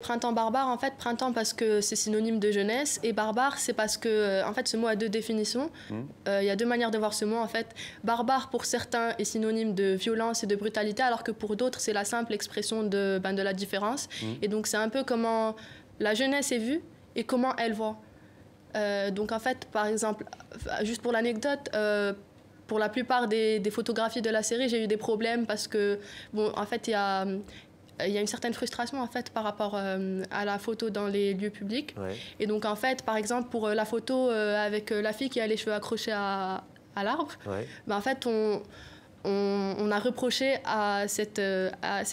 Printemps barbare, en fait, printemps parce que c'est synonyme de jeunesse et barbare, c'est parce que, en fait, ce mot a deux définitions. Il y a deux manières de voir ce mot, en fait. Barbare, pour certains, est synonyme de violence et de brutalité, alors que pour d'autres, c'est la simple expression de la différence. Et donc, c'est un peu comment la jeunesse est vue et comment elle voit. Donc, en fait, par exemple, juste pour l'anecdote, pour la plupart des photographies de la série, j'ai eu des problèmes parce que, bon, en fait, il y a une certaine frustration en fait par rapport à la photo dans les lieux publics. Ouais. Et donc en fait, par exemple pour la photo avec la fille qui a les cheveux accrochés à l'arbre, ouais. Ben, en fait on a reproché à cette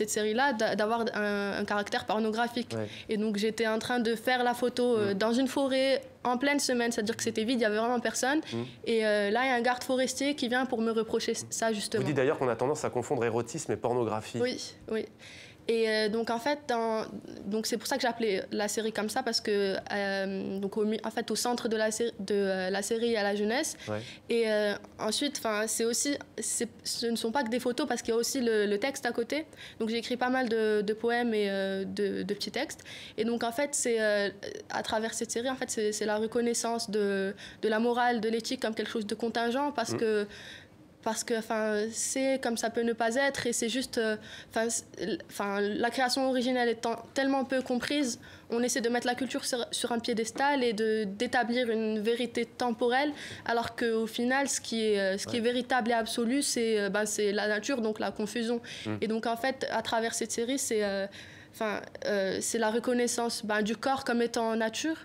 série-là d'avoir un caractère pornographique. Ouais. Et donc j'étais en train de faire la photo dans une forêt en pleine semaine, c'est-à-dire que c'était vide, il n'y avait vraiment personne. Et là, il y a un garde forestier qui vient pour me reprocher ça, justement. Vous dites d'ailleurs qu'on a tendance à confondre érotisme et pornographie. Oui, oui. Et donc en fait, c'est pour ça que j'ai appelé la série comme ça, parce que en fait, au centre de la série, il y a la jeunesse. Ouais. Et ensuite, c'est aussi, ce ne sont pas que des photos, parce qu'il y a aussi le texte à côté. Donc j'ai écrit pas mal de poèmes et de petits textes. Et donc en fait, c'est à travers cette série, en fait, c'est la reconnaissance de la morale, de l'éthique comme quelque chose de contingent, parce que c'est comme ça peut ne pas être, et c'est juste la création originelle étant tellement peu comprise, on essaie de mettre la culture sur un piédestal et d'établir une vérité temporelle, alors qu'au final ce qui est véritable et absolu, c'est la nature, donc la confusion. Et donc en fait, à travers cette série, c'est la reconnaissance du corps comme étant nature.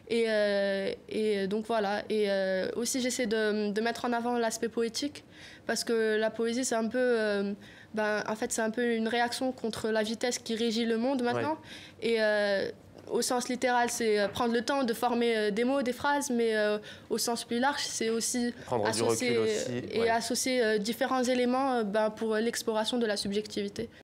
Et donc voilà. Et aussi, j'essaie de mettre en avant l'aspect poétique, parce que la poésie, c'est un peu, en fait, c'est un peu une réaction contre la vitesse qui régit le monde maintenant. Ouais. Et au sens littéral, c'est prendre le temps de former des mots, des phrases, mais au sens plus large, c'est aussi associer différents éléments pour l'exploration de la subjectivité.